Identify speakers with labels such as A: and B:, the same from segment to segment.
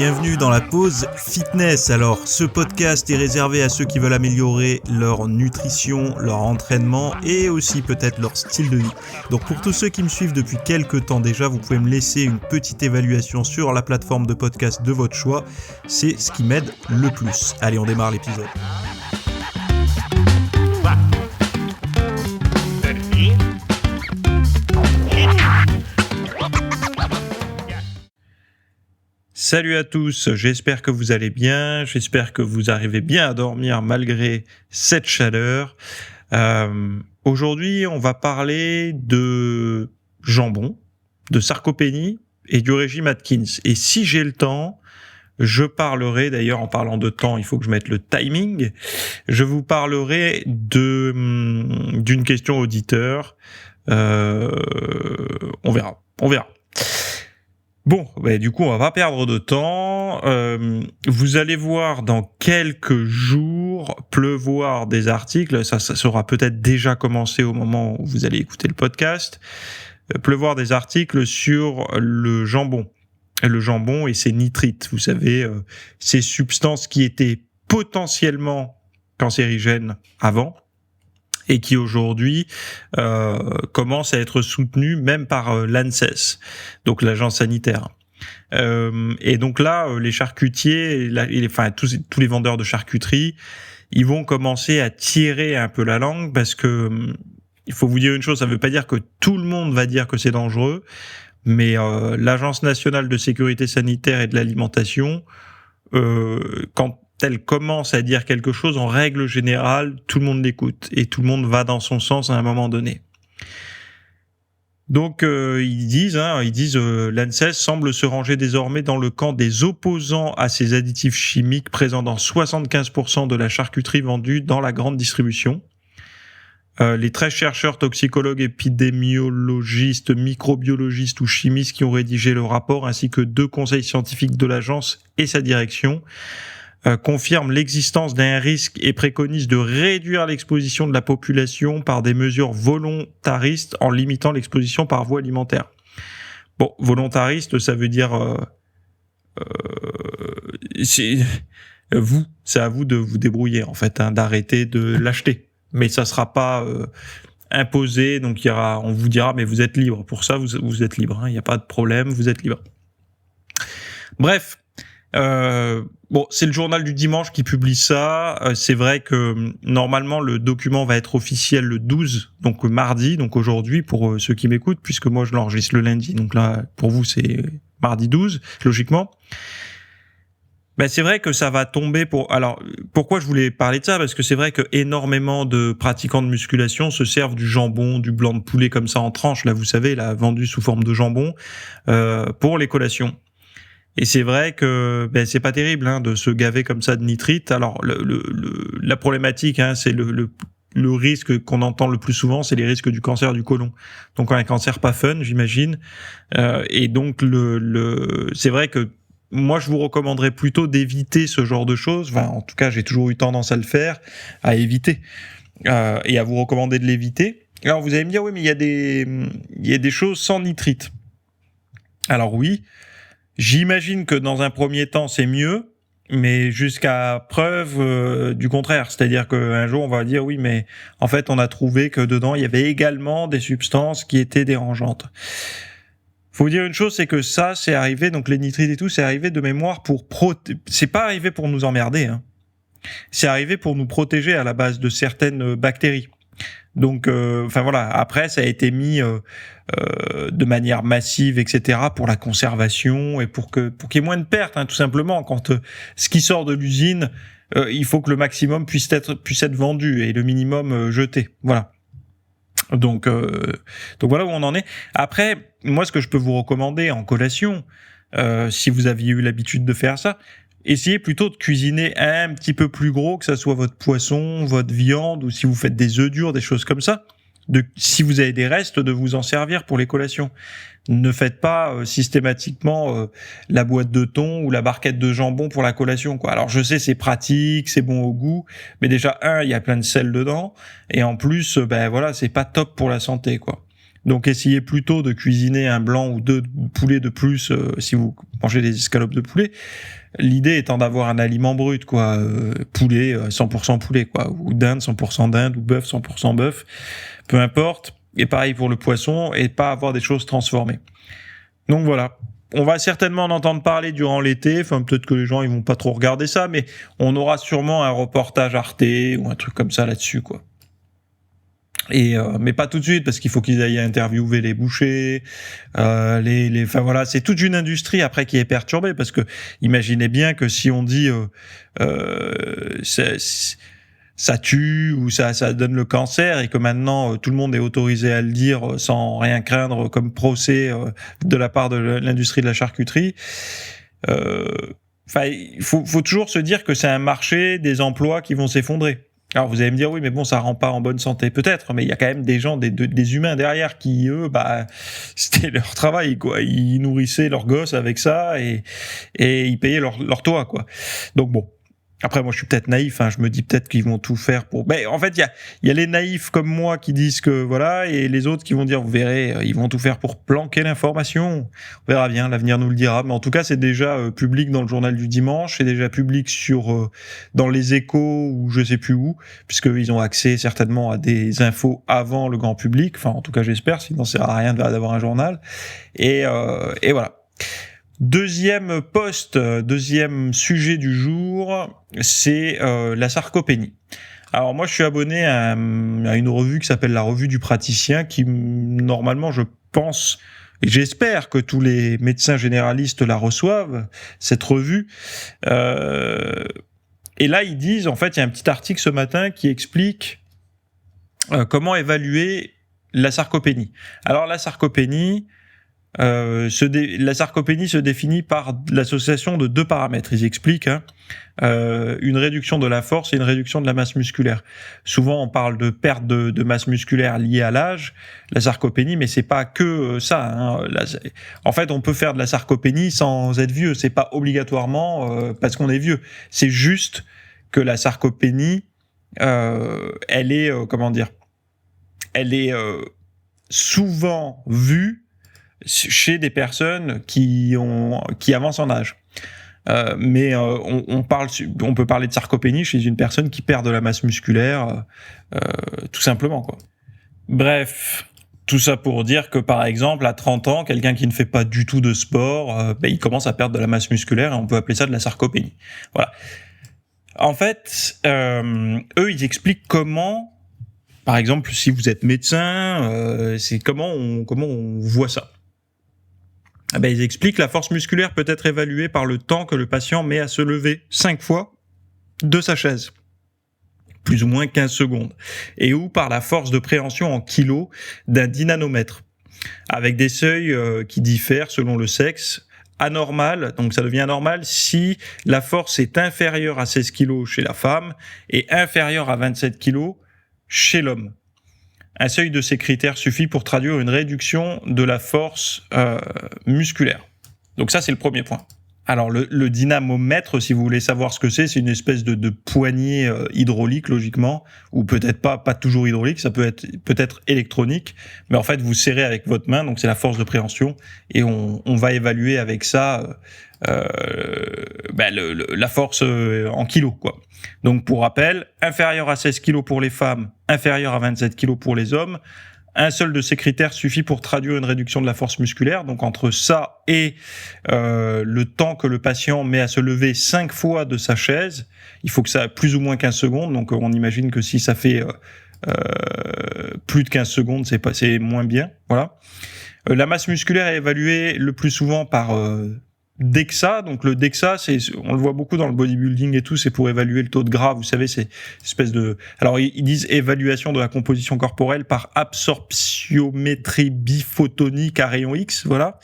A: bienvenue dans la pause fitness. Alors, ce podcast est réservé à ceux qui veulent améliorer leur nutrition, leur entraînement et aussi peut-être leur style de vie. Donc pour tous ceux qui me suivent depuis quelques temps déjà, vous pouvez me laisser une petite évaluation sur la plateforme de podcast de votre choix. C'est ce qui m'aide le plus. Allez, on démarre l'épisode. Salut à tous, j'espère que vous allez bien, j'espère que vous arrivez bien à dormir malgré cette chaleur. Aujourd'hui, on va parler de jambon, de sarcopénie et du régime Atkins. Et si j'ai le temps, je parlerai, d'ailleurs en parlant de temps, il faut que je mette le timing, je vous parlerai d'une question auditeur. On verra. Bon, du coup, on va pas perdre de temps. Vous allez voir dans quelques jours pleuvoir des articles. Ça sera peut-être déjà commencé au moment où vous allez écouter le podcast. Pleuvoir des articles sur le jambon. Le jambon et ses nitrites. Vous savez, ces substances qui étaient potentiellement cancérigènes avant et qui aujourd'hui commencent à être soutenues même par l'ANSES, donc l'agence sanitaire. Et donc là, les charcutiers, tous les vendeurs de charcuterie, ils vont commencer à tirer un peu la langue parce que il faut vous dire une chose, ça ne veut pas dire que tout le monde va dire que c'est dangereux, mais l'Agence nationale de sécurité sanitaire et de l'alimentation, quand elle commence à dire quelque chose, en règle générale, tout le monde l'écoute et tout le monde va dans son sens à un moment donné. Donc ils disent, l'ANSES semble se ranger désormais dans le camp des opposants à ces additifs chimiques présents dans 75% de la charcuterie vendue dans la grande distribution. Les 13 chercheurs, toxicologues, épidémiologistes, microbiologistes ou chimistes qui ont rédigé le rapport, ainsi que 2 conseils scientifiques de l'agence et sa direction, confirment l'existence d'un risque et préconisent de réduire l'exposition de la population par des mesures volontaristes en limitant l'exposition par voie alimentaire. Bon, volontariste, ça veut dire c'est à vous de vous débrouiller en fait, d'arrêter de l'acheter. Mais ça sera pas imposé, donc on vous dira mais vous êtes libre. Pour ça, vous êtes libre. Il n'y a pas de problème, vous êtes libre. Bref. C'est le journal du dimanche qui publie ça. C'est vrai que normalement le document va être officiel le 12, donc mardi, donc aujourd'hui pour ceux qui m'écoutent, puisque moi je l'enregistre le lundi, donc là pour vous c'est mardi 12, logiquement. C'est vrai que ça va tomber Alors, pourquoi je voulais parler de ça? Parce que c'est vrai que énormément de pratiquants de musculation se servent du jambon, du blanc de poulet comme ça en tranches, là vous savez, là vendu sous forme de jambon, pour les collations. Et c'est vrai que c'est pas terrible de se gaver comme ça de nitrite. Alors la problématique, c'est le risque qu'on entend le plus souvent, c'est les risques du cancer du côlon. Donc un cancer pas fun, j'imagine. Et donc c'est vrai que moi je vous recommanderais plutôt d'éviter ce genre de choses. Enfin, en tout cas, j'ai toujours eu tendance à le faire, à éviter et à vous recommander de l'éviter. Alors vous allez me dire oui, mais il y a des choses sans nitrite. Alors oui. J'imagine que dans un premier temps, c'est mieux, mais jusqu'à preuve du contraire. C'est-à-dire qu'un jour, on va dire, oui, mais en fait, on a trouvé que dedans, il y avait également des substances qui étaient dérangeantes. Faut vous dire une chose, c'est que ça, c'est arrivé, donc les nitrites et tout, c'est arrivé de mémoire c'est pas arrivé pour nous emmerder, C'est arrivé pour nous protéger à la base de certaines bactéries. Donc, voilà. Après, ça a été mis de manière massive, etc., pour la conservation et pour qu'il y ait moins de pertes, tout simplement. Quand ce qui sort de l'usine, il faut que le maximum puisse être vendu et le minimum jeté. Voilà. Donc voilà où on en est. Après, moi, ce que je peux vous recommander en collation, si vous aviez eu l'habitude de faire ça, essayez plutôt de cuisiner un petit peu plus gros, que ça soit votre poisson, votre viande, ou si vous faites des œufs durs, des choses comme ça. Si vous avez des restes, de vous en servir pour les collations. Ne faites pas systématiquement la boîte de thon ou la barquette de jambon pour la collation, quoi. Alors je sais, c'est pratique, c'est bon au goût, mais déjà il y a plein de sel dedans, et en plus, c'est pas top pour la santé, quoi. Donc essayez plutôt de cuisiner un blanc ou deux poulets de plus si vous mangez des escalopes de poulet. L'idée étant d'avoir un aliment brut, quoi, poulet 100% poulet, quoi, ou dinde 100% dinde, ou bœuf 100% bœuf, peu importe. Et pareil pour le poisson, et pas avoir des choses transformées. Donc voilà. On va certainement en entendre parler durant l'été. Enfin, peut-être que les gens ils vont pas trop regarder ça, mais on aura sûrement un reportage Arte ou un truc comme ça là-dessus, quoi. Et mais pas tout de suite parce qu'il faut qu'ils aillent interviewer les bouchers, enfin voilà, c'est toute une industrie après qui est perturbée parce que imaginez bien que si on dit ça tue ou ça donne le cancer et que maintenant tout le monde est autorisé à le dire sans rien craindre comme procès de la part de l'industrie de la charcuterie. Enfin, il faut toujours se dire que c'est un marché des emplois qui vont s'effondrer. Alors vous allez me dire oui mais bon ça rend pas en bonne santé peut-être mais il y a quand même des gens des humains derrière qui eux c'était leur travail quoi, ils nourrissaient leurs gosses avec ça et ils payaient leur toit quoi. Donc bon. Après, moi, je suis peut-être naïf. Hein, je me dis peut-être qu'ils vont tout faire pour. Mais en fait, il y a les naïfs comme moi qui disent que voilà, et les autres qui vont dire, vous verrez, ils vont tout faire pour planquer l'information. On verra bien, l'avenir nous le dira. Mais en tout cas, c'est déjà public dans le journal du dimanche, c'est déjà public dans les Échos ou je sais plus où, puisque ils ont accès certainement à des infos avant le grand public. Enfin, en tout cas, j'espère. Sinon, ça sert à rien d'avoir un journal. Et voilà. Deuxième sujet du jour, c'est la sarcopénie. Alors moi, je suis abonné à une revue qui s'appelle la Revue du Praticien, qui normalement, je pense et j'espère que tous les médecins généralistes la reçoivent, cette revue. Et là, ils disent, en fait, il y a un petit article ce matin qui explique comment évaluer la sarcopénie. Alors la sarcopénie, la sarcopénie se définit par l'association de deux paramètres. Ils expliquent une réduction de la force et une réduction de la masse musculaire. Souvent, on parle de perte de masse musculaire liée à l'âge, la sarcopénie, mais c'est pas que ça. Hein. En fait, on peut faire de la sarcopénie sans être vieux. C'est pas obligatoirement parce qu'on est vieux. C'est juste que la sarcopénie, elle est souvent vue chez des personnes qui avancent en âge. Mais on peut parler de sarcopénie chez une personne qui perd de la masse musculaire, tout simplement, quoi. Bref, tout ça pour dire que, par exemple, à 30 ans, quelqu'un qui ne fait pas du tout de sport, il commence à perdre de la masse musculaire et on peut appeler ça de la sarcopénie. Voilà. En fait, eux, ils expliquent comment, par exemple, si vous êtes médecin, c'est comment on voit ça. Ils expliquent que la force musculaire peut être évaluée par le temps que le patient met à se lever 5 fois de sa chaise, plus ou moins 15 secondes, et ou par la force de préhension en kilos d'un dynanomètre, avec des seuils qui diffèrent selon le sexe. Anormal, donc ça devient anormal si la force est inférieure à 16 kg chez la femme et inférieure à 27 kg chez l'homme. Un seuil de ces critères suffit pour traduire une réduction de la force musculaire. Donc ça, c'est le premier point. Alors le dynamomètre, si vous voulez savoir ce que c'est une espèce de poignée hydraulique, logiquement, ou peut-être pas toujours hydraulique, ça peut être électronique, mais en fait, vous serrez avec votre main, donc c'est la force de préhension, et on va évaluer avec ça la force en kilos, quoi. Donc pour rappel, inférieur à 16 kg pour les femmes, inférieur à 27 kg pour les hommes. Un seul de ces critères suffit pour traduire une réduction de la force musculaire. Donc entre ça et le temps que le patient met à se lever 5 fois de sa chaise, il faut que ça ait plus ou moins 15 secondes. Donc on imagine que si ça fait plus de 15 secondes, c'est moins bien. Voilà. La masse musculaire est évaluée le plus souvent par DEXA. Donc le DEXA, on le voit beaucoup dans le bodybuilding et tout, c'est pour évaluer le taux de gras. Vous savez, c'est une espèce de. Alors ils disent évaluation de la composition corporelle par absorptiométrie biphotonique à rayon X, voilà,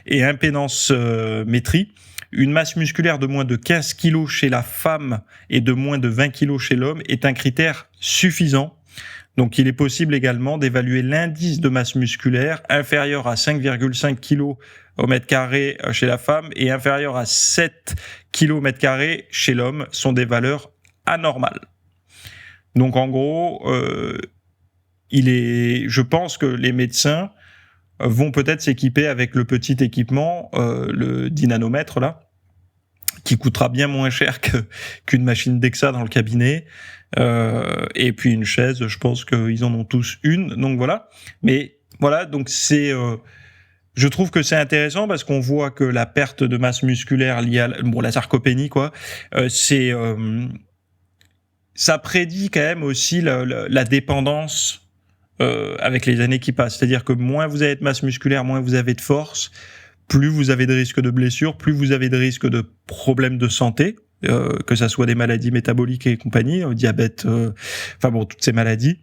A: et impédance-métrie. Une masse musculaire de moins de 15 kg chez la femme et de moins de 20 kg chez l'homme est un critère suffisant. Donc, il est possible également d'évaluer l'indice de masse musculaire inférieur à 5,5 kg au mètre carré chez la femme et inférieur à 7 kg au mètre carré chez l'homme, sont des valeurs anormales. Donc, en gros, je pense que les médecins vont peut-être s'équiper avec le petit équipement, le dynanomètre là, qui coûtera bien moins cher qu'une machine DEXA dans le cabinet. Et puis une chaise, je pense qu'ils en ont tous une. Donc voilà. Mais voilà, donc je trouve que c'est intéressant parce qu'on voit que la perte de masse musculaire liée à la sarcopénie, quoi, ça prédit quand même aussi la dépendance avec les années qui passent. C'est-à-dire que moins vous avez de masse musculaire, moins vous avez de force, plus vous avez de risques de blessures, plus vous avez de risques de problèmes de santé, que ça soit des maladies métaboliques et compagnie, diabète, toutes ces maladies.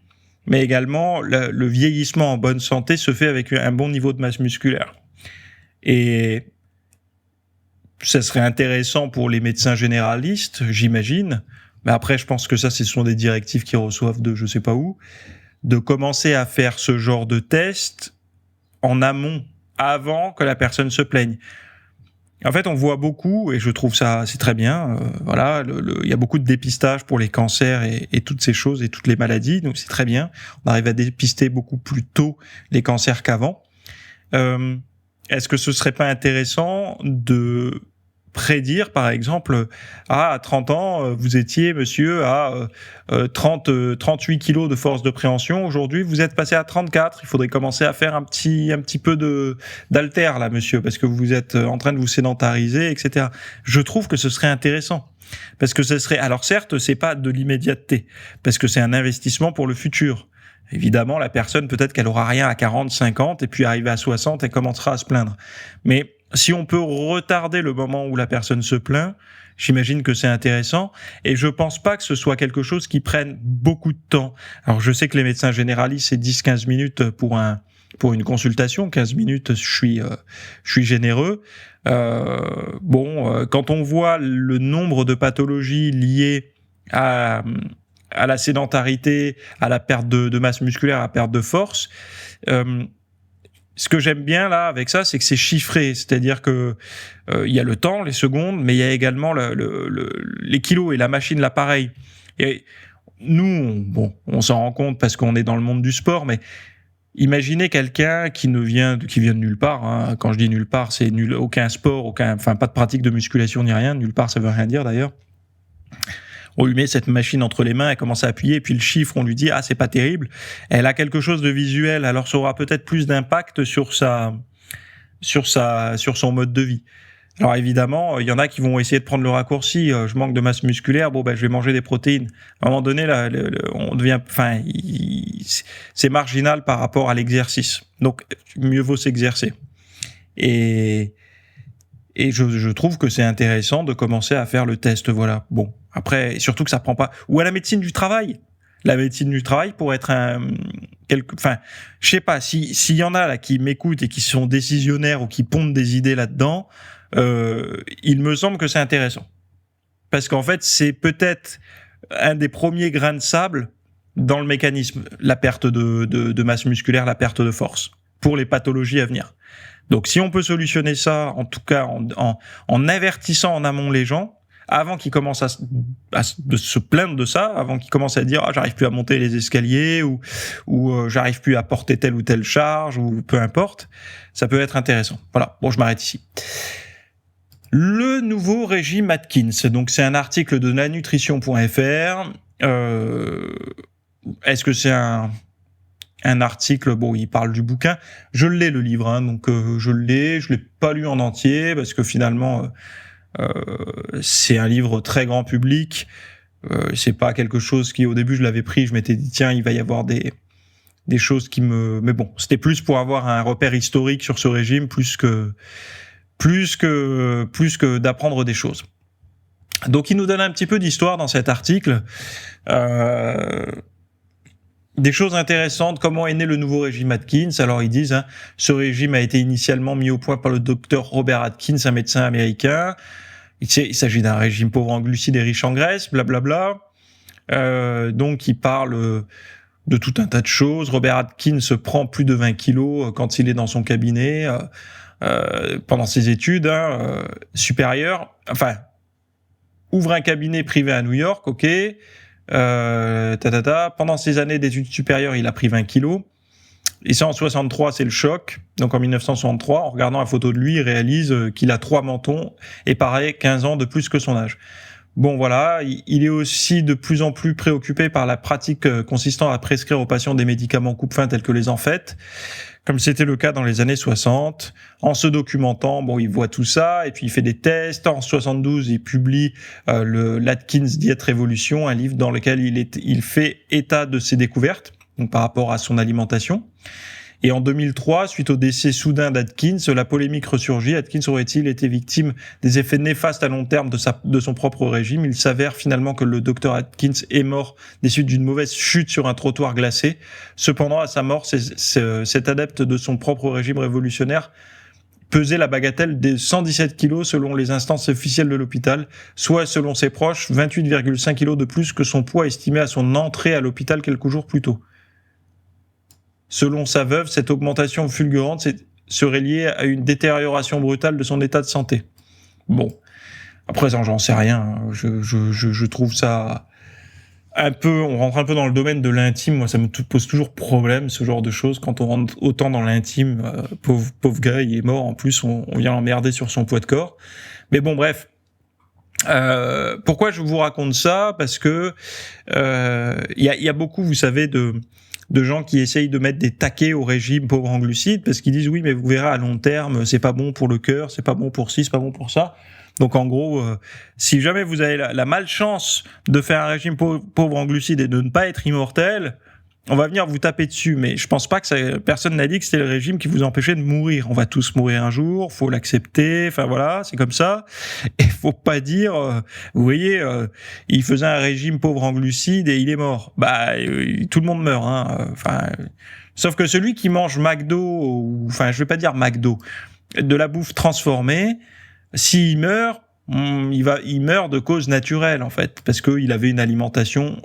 A: Mais également, le vieillissement en bonne santé se fait avec un bon niveau de masse musculaire. Et ça serait intéressant pour les médecins généralistes, j'imagine, mais après, je pense que ça, ce sont des directives qu'ils reçoivent de je sais pas où, de commencer à faire ce genre de test en amont, avant que la personne se plaigne. En fait, on voit beaucoup, et je trouve ça, c'est très bien, il y a beaucoup de dépistage pour les cancers et toutes ces choses et toutes les maladies, donc c'est très bien. On arrive à dépister beaucoup plus tôt les cancers qu'avant. Est-ce que ce serait pas intéressant de prédire, par exemple, à 30 ans, vous étiez, monsieur, à 38 kilos de force de préhension. Aujourd'hui, vous êtes passé à 34. Il faudrait commencer à faire un petit peu d'haltère, là, monsieur, parce que vous êtes en train de vous sédentariser, etc. Je trouve que ce serait intéressant. Parce que ce serait, alors certes, c'est pas de l'immédiateté, parce que c'est un investissement pour le futur. Évidemment, la personne, peut-être qu'elle aura rien à 40, 50, et puis arrivé à 60, elle commencera à se plaindre. Mais si on peut retarder le moment où la personne se plaint, j'imagine que c'est intéressant. Et je pense pas que ce soit quelque chose qui prenne beaucoup de temps. Alors, je sais que les médecins généralistes, c'est 10-15 minutes pour une consultation. 15 minutes, je suis généreux. Quand on voit le nombre de pathologies liées à la sédentarité, à la perte de masse musculaire, à la perte de force, ce que j'aime bien là avec ça, c'est que c'est chiffré, c'est-à-dire que il y a le temps, les secondes, mais il y a également les kilos et la machine, l'appareil. Et nous, on s'en rend compte parce qu'on est dans le monde du sport, mais imaginez quelqu'un qui vient de nulle part. Hein. Quand je dis nulle part, c'est aucun sport, pas de pratique de musculation ni rien. Nulle part, ça veut rien dire d'ailleurs. On lui met cette machine entre les mains, elle commence à appuyer, et puis le chiffre, on lui dit « Ah, c'est pas terrible ». Elle a quelque chose de visuel, alors ça aura peut-être plus d'impact sur son mode de vie. Alors évidemment, il y en a qui vont essayer de prendre le raccourci. Je manque de masse musculaire, je vais manger des protéines. À un moment donné, là, on devient, c'est marginal par rapport à l'exercice. Donc, mieux vaut s'exercer. Et je trouve que c'est intéressant de commencer à faire le test, voilà. Bon, après, surtout que ça prend pas... Ou à la médecine du travail. La médecine du travail pour être je sais pas, s'il y en a là qui m'écoutent et qui sont décisionnaires ou qui pondent des idées là-dedans, il me semble que c'est intéressant. Parce qu'en fait, c'est peut-être un des premiers grains de sable dans le mécanisme, la perte de masse musculaire, la perte de force, pour les pathologies à venir. Donc, si on peut solutionner ça, en tout cas en avertissant en amont les gens, avant qu'ils commencent à se plaindre de ça, avant qu'ils commencent à dire j'arrive plus à monter les escaliers ou j'arrive plus à porter telle ou telle charge ou peu importe, ça peut être intéressant. Voilà. Bon, je m'arrête ici. Le nouveau régime Atkins. Donc, c'est un article de lanutrition.fr. Est-ce que c'est un article, il parle du bouquin. Je l'ai, le livre, hein, donc je l'ai pas lu en entier parce que finalement c'est un livre très grand public. C'est pas quelque chose qui, au début, je l'avais pris, je m'étais dit tiens, il va y avoir des choses qui mais bon, c'était plus pour avoir un repère historique sur ce régime, plus que d'apprendre des choses. Donc il nous donne un petit peu d'histoire dans cet article. Des choses intéressantes, comment est né le nouveau régime Atkins. Alors ils disent, ce régime a été initialement mis au point par le docteur Robert Atkins, un médecin américain. Il s'agit d'un régime pauvre en glucides et riche en graisse, blablabla. Donc il parle de tout un tas de choses. Robert Atkins prend plus de 20 kilos quand il est dans son cabinet, pendant ses études supérieures. Enfin, ouvre un cabinet privé à New York, ok. Pendant ses années d'études supérieures, il a pris 20 kilos. Et ça, en 63, c'est le choc. Donc en 1963, en regardant la photo de lui, il réalise qu'il a 3 mentons et paraît 15 ans de plus que son âge. Bon, voilà, il est aussi de plus en plus préoccupé par la pratique consistant à prescrire aux patients des médicaments coupe-faim tels que les amphètes, comme c'était le cas dans les années 60. En se documentant, bon, il voit tout ça, et puis il fait des tests. En 72, il publie l'Atkins Diet Revolution, un livre dans lequel il fait état de ses découvertes, donc par rapport à son alimentation. Et en 2003, suite au décès soudain d'Atkins, la polémique ressurgit. Atkins aurait-il été victime des effets néfastes à long terme de son propre régime? Il s'avère finalement que le docteur Atkins est mort des suites d'une mauvaise chute sur un trottoir glacé. Cependant, à sa mort, cet adepte de son propre régime révolutionnaire pesait la bagatelle des 117 kilos selon les instances officielles de l'hôpital, soit selon ses proches, 28,5 kilos de plus que son poids estimé à son entrée à l'hôpital quelques jours plus tôt. Selon sa veuve, cette augmentation fulgurante serait liée à une détérioration brutale de son état de santé. Bon, après j'en sais rien. Je trouve ça un peu, on rentre un peu dans le domaine de l'intime. Moi, ça me pose toujours problème, ce genre de choses. Quand on rentre autant dans l'intime, pauvre gars, il est mort. En plus, on vient l'emmerder sur son poids de corps. Mais bon, bref. Pourquoi je vous raconte ça? Parce que il y a beaucoup, vous savez, de gens qui essayent de mettre des taquets au régime pauvre en glucides parce qu'ils disent oui, mais vous verrez à long terme, c'est pas bon pour le cœur, c'est pas bon pour ci, c'est pas bon pour ça. Donc en gros, si jamais vous avez la malchance de faire un régime pauvre en glucides et de ne pas être immortel, on va venir vous taper dessus. Mais je pense pas que personne n'a dit que c'était le régime qui vous empêchait de mourir. On va tous mourir un jour, faut l'accepter. Enfin voilà, c'est comme ça. Et faut pas dire, vous voyez, il faisait un régime pauvre en glucides et il est mort. Bah, tout le monde meurt, hein. Enfin, sauf que celui qui mange McDo, enfin, je vais pas dire McDo, de la bouffe transformée, s'il meurt, il meurt de cause naturelle en fait, parce qu'il avait une alimentation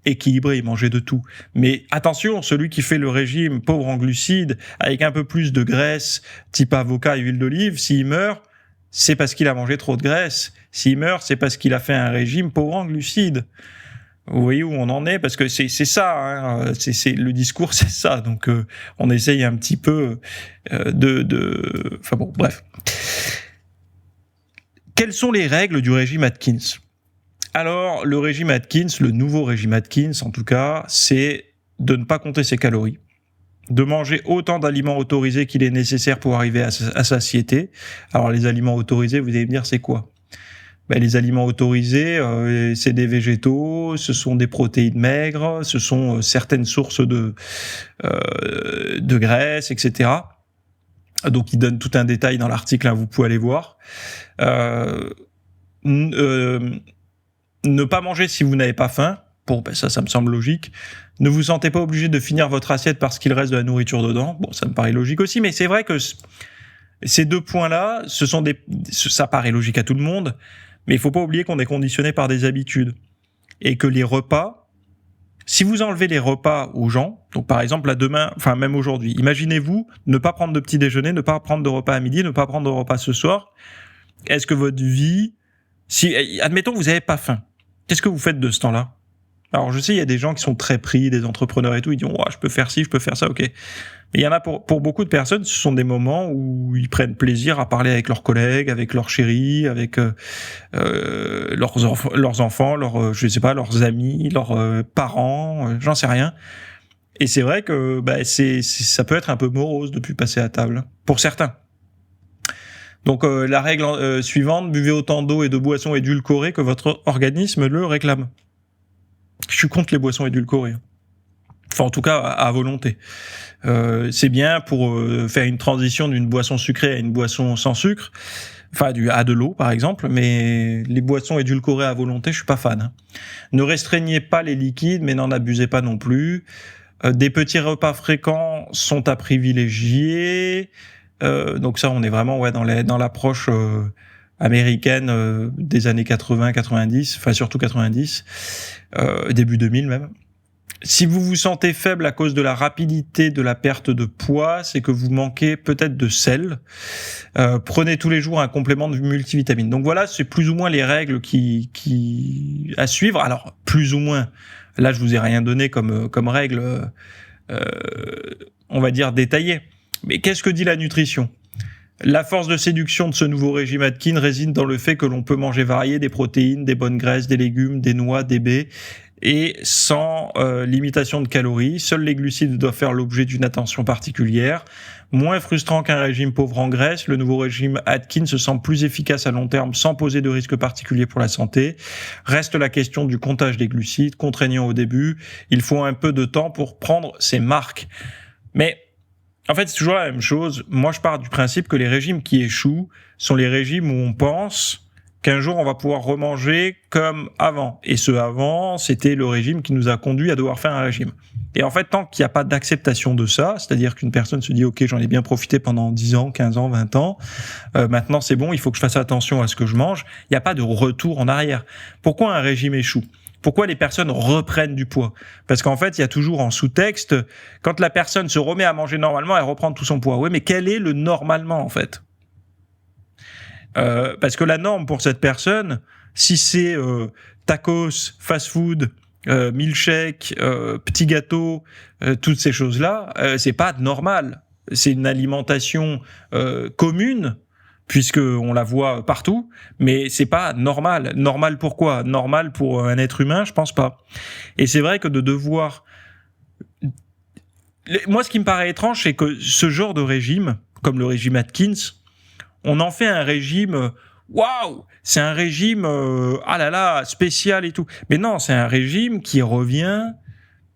A: équilibrée, il mangeait de tout. Mais attention, celui qui fait le régime pauvre en glucides, avec un peu plus de graisse, type avocat et huile d'olive, s'il meurt, c'est parce qu'il a mangé trop de graisse. S'il meurt, c'est parce qu'il a fait un régime pauvre en glucides. Vous voyez où on en est, parce que c'est ça, hein, c'est le discours, c'est ça. Donc on essaye un petit peu enfin bon, bref. Quelles sont les règles du régime Atkins? Alors, le régime Atkins, le nouveau régime Atkins en tout cas, c'est de ne pas compter ses calories, de manger autant d'aliments autorisés qu'il est nécessaire pour arriver à satiété. Alors, les aliments autorisés, vous allez me dire, c'est quoi? Ben, les aliments autorisés, c'est des végétaux, ce sont des protéines maigres, ce sont certaines sources de graisse, etc. Donc, il donne tout un détail dans l'article, hein, vous pouvez aller voir. Ne pas manger si vous n'avez pas faim. Bon, ben ça me semble logique. Ne vous sentez pas obligé de finir votre assiette parce qu'il reste de la nourriture dedans. Bon, ça me paraît logique aussi, mais c'est vrai que ces deux points-là, ça paraît logique à tout le monde, mais il faut pas oublier qu'on est conditionné par des habitudes. Et que les repas, si vous enlevez les repas aux gens, donc par exemple là demain, enfin même aujourd'hui, imaginez-vous ne pas prendre de petit déjeuner, ne pas prendre de repas à midi, ne pas prendre de repas ce soir. Est-ce que votre vie, admettons que vous n'avez pas faim, qu'est-ce que vous faites de ce temps-là? Alors je sais, il y a des gens qui sont très pris, des entrepreneurs et tout, ils disent oh, je peux faire ci, je peux faire ça, ok. Mais il y en a pour beaucoup de personnes, ce sont des moments où ils prennent plaisir à parler avec leurs collègues, avec leurs chéris, avec leurs enfants, je sais pas, leurs amis, leurs parents, j'en sais rien. Et c'est vrai que ça peut être un peu morose depuis passer à table, pour certains. Donc la règle suivante, buvez autant d'eau et de boissons édulcorées que votre organisme le réclame. Je suis contre les boissons édulcorées. Enfin, en tout cas, à volonté. C'est bien pour faire une transition d'une boisson sucrée à une boisson sans sucre, enfin à de l'eau par exemple, mais les boissons édulcorées à volonté, je suis pas fan. Hein. Ne restreignez pas les liquides, mais n'en abusez pas non plus. Des petits repas fréquents sont à privilégier. Donc ça, on est vraiment dans l'approche américaine des années 80-90, enfin surtout 90, début 2000 même. Si vous vous sentez faible à cause de la rapidité de la perte de poids, c'est que vous manquez peut-être de sel. Prenez tous les jours un complément de multivitamine. Donc voilà, c'est plus ou moins les règles à suivre. Alors plus ou moins, là je vous ai rien donné comme règle euh, on va dire, détaillé. Mais qu'est-ce que dit la nutrition ? La force de séduction de ce nouveau régime Atkins réside dans le fait que l'on peut manger varié, des protéines, des bonnes graisses, des légumes, des noix, des baies, et sans limitation de calories. Seuls les glucides doivent faire l'objet d'une attention particulière. Moins frustrant qu'un régime pauvre en graisse, le nouveau régime Atkins se semble plus efficace à long terme sans poser de risque particulier pour la santé. Reste la question du comptage des glucides, contraignant au début. Il faut un peu de temps pour prendre ses marques. Mais en fait, c'est toujours la même chose. Moi, je pars du principe que les régimes qui échouent sont les régimes où on pense qu'un jour, on va pouvoir remanger comme avant. Et ce avant, c'était le régime qui nous a conduit à devoir faire un régime. Et en fait, tant qu'il n'y a pas d'acceptation de ça, c'est-à-dire qu'une personne se dit « Ok, j'en ai bien profité pendant 10 ans, 15 ans, 20 ans, maintenant c'est bon, il faut que je fasse attention à ce que je mange », il n'y a pas de retour en arrière. Pourquoi un régime échoue ? Pourquoi les personnes reprennent du poids ? Parce qu'en fait, il y a toujours en sous-texte, quand la personne se remet à manger normalement, elle reprend tout son poids. Oui, mais quel est le normalement, en fait ? Parce que la norme pour cette personne, si c'est tacos, fast-food, milkshake, petits gâteaux, toutes ces choses-là, c'est pas normal. C'est une alimentation commune, puisque on la voit partout, mais c'est pas normal. Normal pourquoi ? Normal pour un être humain, je pense pas. Et c'est vrai que de devoir... Moi, ce qui me paraît étrange, c'est que ce genre de régime, comme le régime Atkins, on en fait un régime... Waouh, c'est un régime ah là là spécial et tout. Mais non, c'est un régime qui revient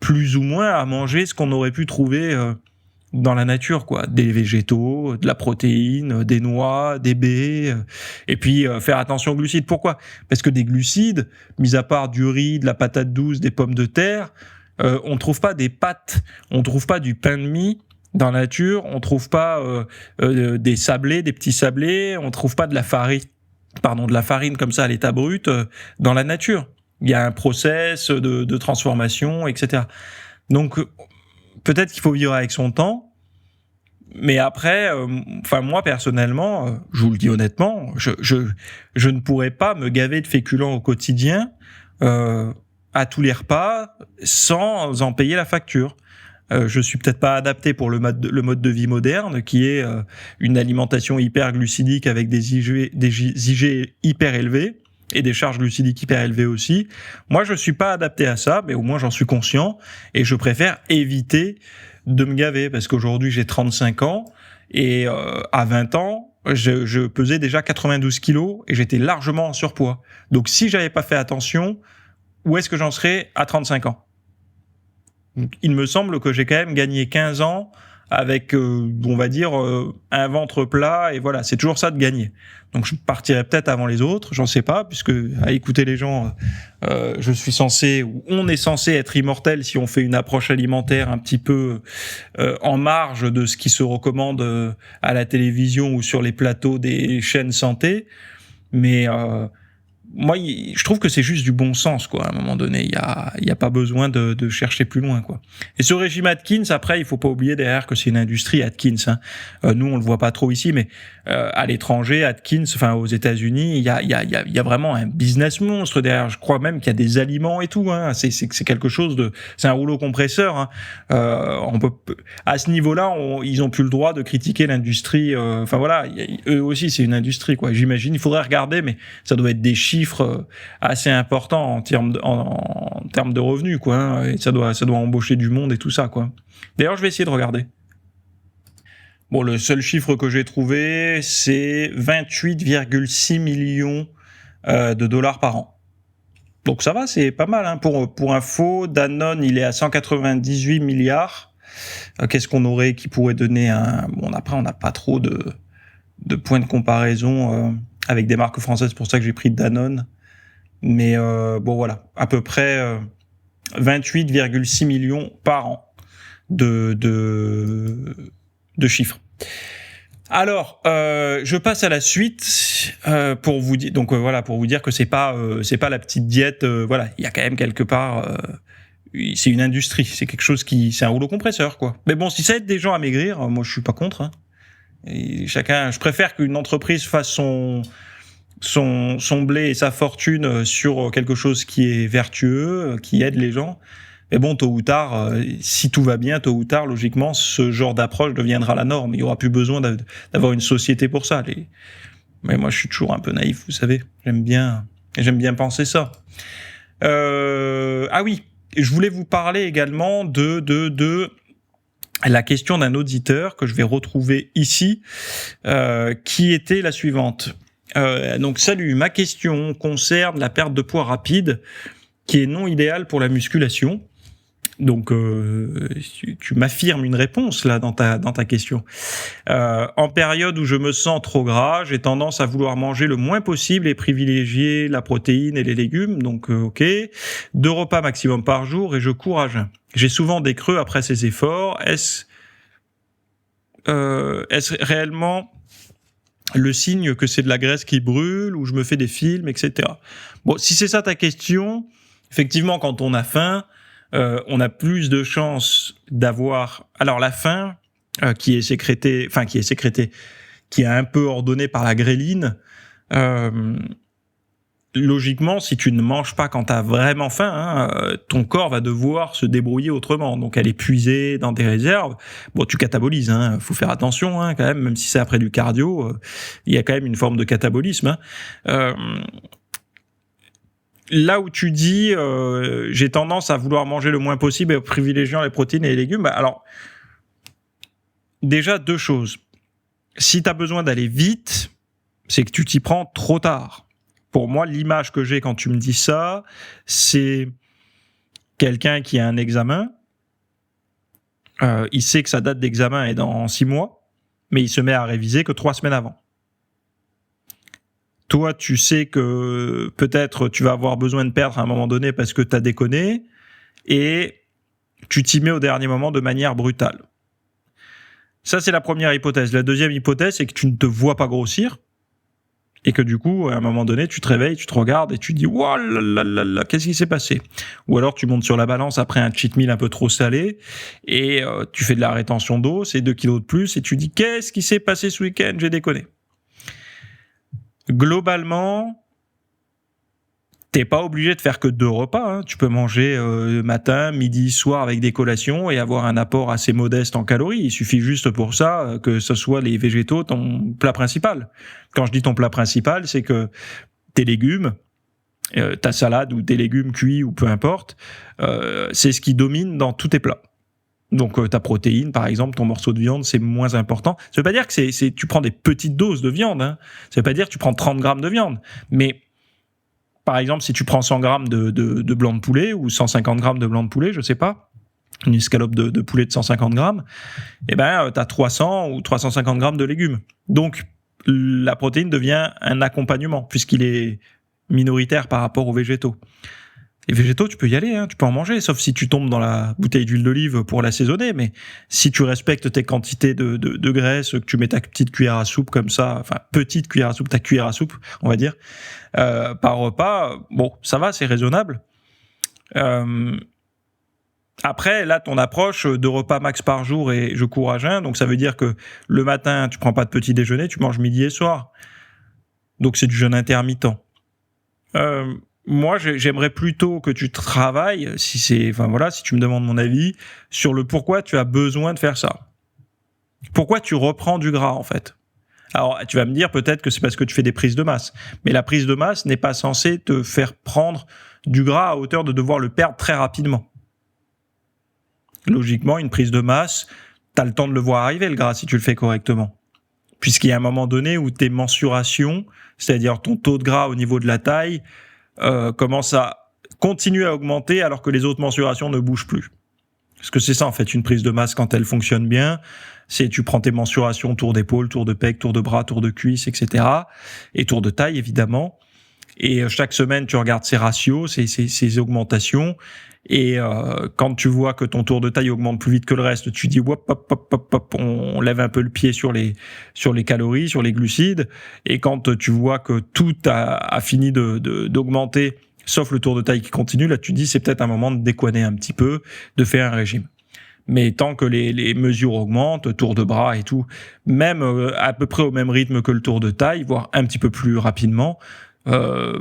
A: plus ou moins à manger ce qu'on aurait pu trouver dans la nature, quoi. Des végétaux, de la protéine, des noix, des baies, et puis faire attention aux glucides. Pourquoi ? Parce que des glucides, mis à part du riz, de la patate douce, des pommes de terre, on trouve pas des pâtes, on trouve pas du pain de mie dans la nature, on trouve pas des sablés, des petits sablés, on trouve pas de la farine comme ça à l'état brut dans la nature. Il y a un process de transformation, etc. Donc peut-être qu'il faut vivre avec son temps, mais après, moi personnellement, je vous le dis honnêtement, je ne pourrais pas me gaver de féculents au quotidien à tous les repas sans en payer la facture. Je suis peut-être pas adapté pour le mode de vie moderne, qui est une alimentation hyper glucidique avec des IG hyper élevés et des charges glucidiques hyper élevées aussi. Moi, je suis pas adapté à ça, mais au moins j'en suis conscient et je préfère éviter de me gaver parce qu'aujourd'hui j'ai 35 ans et à 20 ans, je pesais déjà 92 kilos et j'étais largement en surpoids. Donc si j'avais pas fait attention, où est-ce que j'en serais à 35 ans ? Donc, il me semble que j'ai quand même gagné 15 ans avec, on va dire, un ventre plat, et voilà, c'est toujours ça de gagner. Donc je partirais peut-être avant les autres, j'en sais pas, puisque à écouter les gens, je suis censé, ou on est censé être immortel si on fait une approche alimentaire un petit peu en marge de ce qui se recommande à la télévision ou sur les plateaux des chaînes santé, mais moi, je trouve que c'est juste du bon sens, quoi. À un moment donné, il y a pas besoin de chercher plus loin, quoi. Et ce régime Atkins, après, il faut pas oublier derrière que c'est une industrie Atkins. Hein. Nous, on le voit pas trop ici, mais à l'étranger, Atkins, enfin aux États-Unis, il y a vraiment un business monstre derrière. Je crois même qu'il y a des aliments et tout. Hein. C'est quelque chose de, c'est un rouleau compresseur. Hein. On peut, à ce niveau-là, ils ont plus le droit de critiquer l'industrie. Enfin voilà, eux aussi, c'est une industrie, quoi. J'imagine, il faudrait regarder, mais ça doit être des chiffres assez importants en termes de revenus, quoi. Hein, et ça doit embaucher du monde et tout ça, quoi. D'ailleurs, je vais essayer de regarder. Bon, le seul chiffre que j'ai trouvé, c'est 28,6 millions de dollars par an. Donc ça va, c'est pas mal. Hein. Pour info, Danone, il est à 198 milliards. Qu'est-ce qu'on aurait qui pourrait donner un... Bon, après, on n'a pas trop de points de comparaison avec des marques françaises, c'est pour ça que j'ai pris Danone. Mais bon, voilà, à peu près 28,6 millions par an de chiffres. Alors, je passe à la suite pour vous dire. Donc voilà, pour vous dire que c'est pas la petite diète. Voilà, il y a quand même quelque part. C'est une industrie. C'est quelque chose c'est un rouleau compresseur, quoi. Mais bon, si ça aide des gens à maigrir, moi je suis pas contre. Hein. Et je préfère qu'une entreprise fasse son blé et sa fortune sur quelque chose qui est vertueux, qui aide les gens, Mais bon, tôt ou tard, si tout va bien, tôt ou tard, logiquement, ce genre d'approche deviendra la norme. Il n'y aura plus besoin d'avoir une société pour ça. Mais moi, je suis toujours un peu naïf, vous savez. J'aime bien penser ça. Ah oui, je voulais vous parler également de la question d'un auditeur que je vais retrouver ici, qui était la suivante. Donc, salut, ma question concerne la perte de poids rapide, qui est non idéale pour la musculation. Donc, tu m'affirmes une réponse là dans ta question. En période où je me sens trop gras, j'ai tendance à vouloir manger le moins possible et privilégier la protéine et les légumes. Donc, ok, 2 repas maximum par jour et je cours à jeun. J'ai souvent des creux après ces efforts. Est-ce réellement le signe que c'est de la graisse qui brûle ou je me fais des films, etc. Bon, si c'est ça ta question, effectivement, quand on a faim, on a plus de chances d'avoir... Alors la faim, qui est sécrétée, qui est un peu ordonnée par la gréline, logiquement, si tu ne manges pas quand tu as vraiment faim, ton corps va devoir se débrouiller autrement. Donc elle est puisée dans des réserves. Bon, tu catabolises, faut faire attention quand même si c'est après du cardio, il y a quand même une forme de catabolisme. Là où tu dis j'ai tendance à vouloir manger le moins possible et privilégiant les protéines et les légumes, alors déjà 2 choses. Si tu as besoin d'aller vite, c'est que tu t'y prends trop tard. Pour moi, l'image que j'ai quand tu me dis ça, c'est quelqu'un qui a un examen, il sait que sa date d'examen est dans 6 mois, mais il se met à réviser que 3 semaines avant. Toi, tu sais que peut-être tu vas avoir besoin de perdre à un moment donné parce que tu as déconné et tu t'y mets au dernier moment de manière brutale. Ça, c'est la première hypothèse. La deuxième hypothèse, c'est que tu ne te vois pas grossir et que du coup, à un moment donné, tu te réveilles, tu te regardes et tu te dis « Ouah là là là là, qu'est-ce qui s'est passé ?» Ou alors tu montes sur la balance après un cheat meal un peu trop salé et tu fais de la rétention d'eau, c'est 2 kilos de plus et tu dis « Qu'est-ce qui s'est passé ce week-end ? J'ai déconné. » Globalement, t'es pas obligé de faire que 2 repas. Tu peux manger matin, midi, soir avec des collations et avoir un apport assez modeste en calories. Il suffit juste pour ça que ce soit les végétaux ton plat principal. Quand je dis ton plat principal, c'est que tes légumes, ta salade ou tes légumes cuits ou peu importe, c'est ce qui domine dans tous tes plats. Donc ta protéine, par exemple, ton morceau de viande, c'est moins important. Ça veut pas dire que tu prends des petites doses de viande. Ça veut pas dire que tu prends 30 grammes de viande. Mais par exemple, si tu prends 100 grammes de blanc de poulet ou 150 grammes de blanc de poulet, je sais pas, une escalope de poulet de 150 grammes, eh ben t'as 300 ou 350 grammes de légumes. Donc la protéine devient un accompagnement puisqu'il est minoritaire par rapport aux végétaux. Les végétaux, tu peux y aller, tu peux en manger, sauf si tu tombes dans la bouteille d'huile d'olive pour l'assaisonner, mais si tu respectes tes quantités de graisse, que tu mets ta petite cuillère à soupe comme ça, enfin petite cuillère à soupe, ta cuillère à soupe, on va dire, par repas, bon, ça va, c'est raisonnable. Après, là, ton approche, 2 repas max par jour et je cours à jeun, donc ça veut dire que le matin, tu prends pas de petit déjeuner, tu manges midi et soir. Donc c'est du jeûne intermittent. Moi, j'aimerais plutôt que tu travailles, si tu me demandes mon avis, sur le pourquoi tu as besoin de faire ça. Pourquoi tu reprends du gras, en fait. Alors, tu vas me dire peut-être que c'est parce que tu fais des prises de masse. Mais la prise de masse n'est pas censée te faire prendre du gras à hauteur de devoir le perdre très rapidement. Logiquement, une prise de masse, t'as le temps de le voir arriver, le gras, si tu le fais correctement. Puisqu'il y a un moment donné où tes mensurations, c'est-à-dire ton taux de gras au niveau de la taille, commence à continuer à augmenter alors que les autres mensurations ne bougent plus. Parce que c'est ça en fait une prise de masse quand elle fonctionne bien, c'est tu prends tes mensurations tour d'épaule, tour de pec, tour de bras, tour de cuisse, etc. et tour de taille évidemment. Et chaque semaine tu regardes ces ratios, ces augmentations. Et quand tu vois que ton tour de taille augmente plus vite que le reste, tu dis hop, on lève un peu le pied sur les calories, sur les glucides. Et quand tu vois que tout a fini d'augmenter, sauf le tour de taille qui continue, là tu dis c'est peut-être un moment de déconner un petit peu, de faire un régime. Mais tant que les mesures augmentent, tour de bras et tout, même à peu près au même rythme que le tour de taille, voire un petit peu plus rapidement, là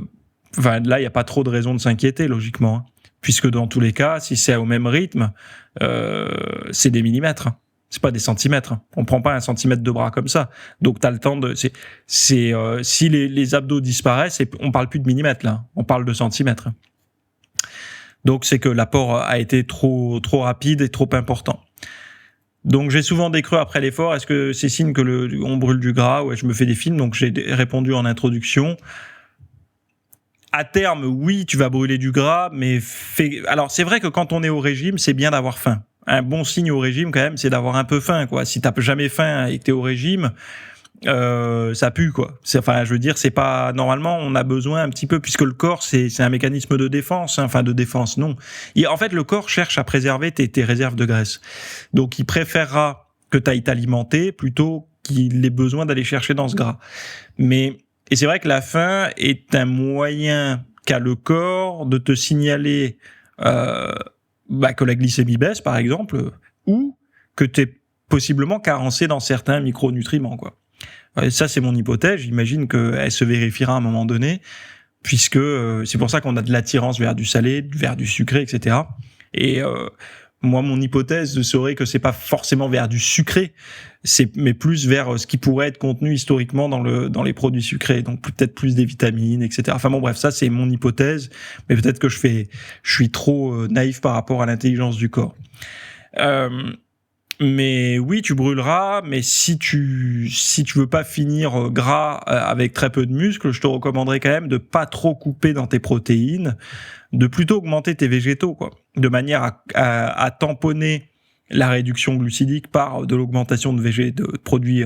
A: il n'y a pas trop de raison de s'inquiéter logiquement. puisque dans tous les cas, si c'est au même rythme, c'est des millimètres. C'est pas des centimètres. On prend pas un centimètre de bras comme ça. Donc t'as le temps de. Si les abdos disparaissent, on parle plus de millimètres là. On parle de centimètres. Donc c'est que l'apport a été trop rapide et trop important. Donc j'ai souvent des creux après l'effort. Est-ce que c'est signe que on brûle du gras? Ouais, je me fais des films. Donc j'ai répondu en introduction. À terme, oui, tu vas brûler du gras, mais alors c'est vrai que quand on est au régime, c'est bien d'avoir faim. Un bon signe au régime, quand même, c'est d'avoir un peu faim, quoi. Si t'as jamais faim et que t'es au régime, ça pue, quoi. Enfin, je veux dire, c'est pas normalement, on a besoin un petit peu, puisque le corps, c'est un mécanisme de défense, hein. Enfin de défense, non. En fait, le corps cherche à préserver tes réserves de graisse, donc il préférera que t'ailles t'alimenter plutôt qu'il ait besoin d'aller chercher dans ce gras. Et c'est vrai que la faim est un moyen qu'a le corps de te signaler que la glycémie baisse, par exemple, ou que tu es possiblement carencé dans certains micronutriments, quoi. Ça, c'est mon hypothèse. J'imagine qu'elle se vérifiera à un moment donné, puisque c'est pour ça qu'on a de l'attirance vers du salé, vers du sucré, etc. Et moi, mon hypothèse serait que c'est pas forcément vers du sucré, mais plus vers ce qui pourrait être contenu historiquement dans les produits sucrés, donc peut-être plus des vitamines, etc. Enfin bon, bref, ça c'est mon hypothèse, mais peut-être que je suis trop naïf par rapport à l'intelligence du corps. Mais oui, tu brûleras, mais si tu veux pas finir gras avec très peu de muscles, je te recommanderais quand même de pas trop couper dans tes protéines, de plutôt augmenter tes végétaux, quoi, de manière à tamponner la réduction glucidique par de l'augmentation de produits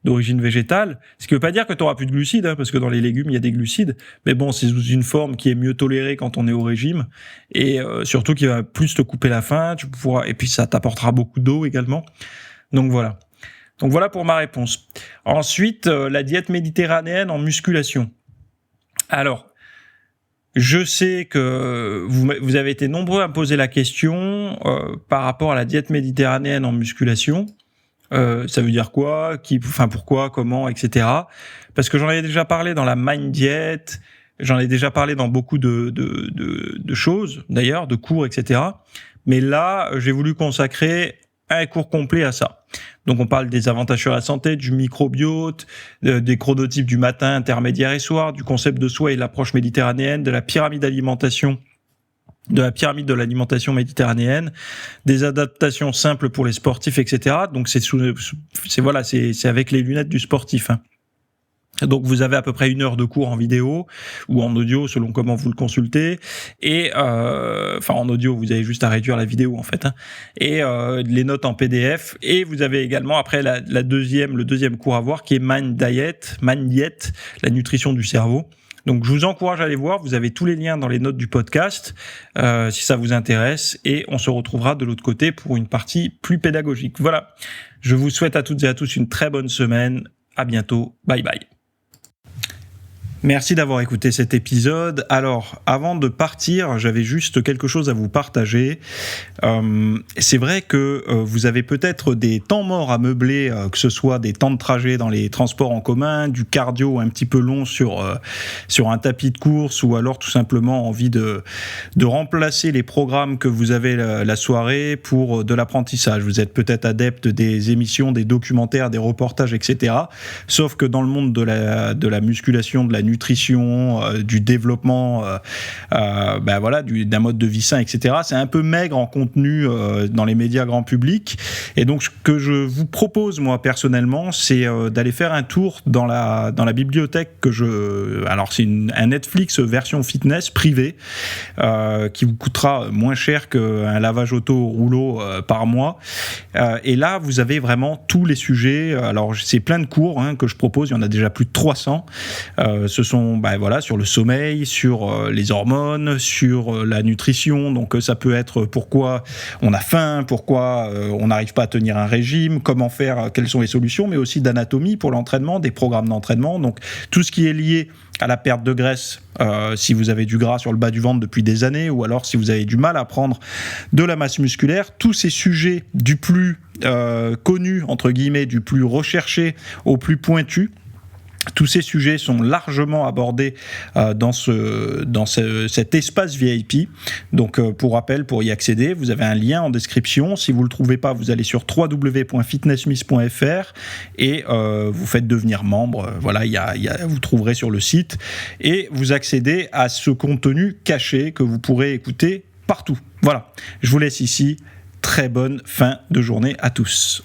A: d'origine végétale. Ce qui veut pas dire que tu auras plus de glucides, hein, parce que dans les légumes, il y a des glucides. Mais bon, c'est sous une forme qui est mieux tolérée quand on est au régime. Et surtout qui va plus te couper la faim. Et puis ça t'apportera beaucoup d'eau également. Donc voilà. Donc voilà pour ma réponse. Ensuite, la diète méditerranéenne en musculation. Alors, je sais que vous avez été nombreux à me poser la question par rapport à la diète méditerranéenne en musculation. Ça veut dire quoi, pourquoi, comment, etc. Parce que j'en avais déjà parlé dans la Mind Diet, j'en ai déjà parlé dans beaucoup de choses, d'ailleurs, de cours, etc. Mais là, j'ai voulu consacrer un cours complet à ça. Donc on parle des avantages sur la santé, du microbiote, des chronotypes du matin, intermédiaire et soir, du concept de soi et de l'approche méditerranéenne, de la pyramide d'alimentation, de la pyramide de l'alimentation méditerranéenne, des adaptations simples pour les sportifs, etc. Donc c'est avec les lunettes du sportif, hein. Donc vous avez à peu près 1 heure de cours en vidéo ou en audio selon comment vous le consultez, et en audio vous avez juste à réduire la vidéo en fait, hein. Et les notes en PDF, et vous avez également après le deuxième cours à voir qui est Mind Diet, la nutrition du cerveau. Donc je vous encourage à aller voir, vous avez tous les liens dans les notes du podcast si ça vous intéresse, et on se retrouvera de l'autre côté pour une partie plus pédagogique. Voilà, je vous souhaite à toutes et à tous une très bonne semaine, à bientôt, bye bye. Merci d'avoir écouté cet épisode. Alors, avant de partir, j'avais juste quelque chose à vous partager. C'est vrai que vous avez peut-être des temps morts à meubler, que ce soit des temps de trajet dans les transports en commun, du cardio un petit peu long sur un tapis de course, ou alors tout simplement envie de remplacer les programmes que vous avez la soirée pour de l'apprentissage. Vous êtes peut-être adepte des émissions, des documentaires, des reportages, etc. Sauf que dans le monde de la musculation, de la nutrition, du développement, d'un mode de vie sain, etc. C'est un peu maigre en contenu dans les médias grand public. Et donc, ce que je vous propose, moi, personnellement, c'est d'aller faire un tour dans la bibliothèque alors, c'est un Netflix version fitness privée qui vous coûtera moins cher qu'un lavage auto rouleau par mois. Et là, vous avez vraiment tous les sujets. Alors, c'est plein de cours que je propose. Il y en a déjà plus de 300. Ce sont sur le sommeil, sur les hormones, sur la nutrition. Donc ça peut être pourquoi on a faim, pourquoi on n'arrive pas à tenir un régime, comment faire, quelles sont les solutions, mais aussi d'anatomie pour l'entraînement, des programmes d'entraînement. Donc tout ce qui est lié à la perte de graisse, si vous avez du gras sur le bas du ventre depuis des années, ou alors si vous avez du mal à prendre de la masse musculaire, tous ces sujets du plus connu, entre guillemets, du plus recherché au plus pointu, Tous ces sujets sont largement abordés dans cet espace VIP. Donc, pour rappel, pour y accéder, vous avez un lien en description. Si vous ne le trouvez pas, vous allez sur www.fitnessmiss.fr et vous faites devenir membre. Voilà, vous trouverez sur le site. Et vous accédez à ce contenu caché que vous pourrez écouter partout. Voilà, je vous laisse ici. Très bonne fin de journée à tous.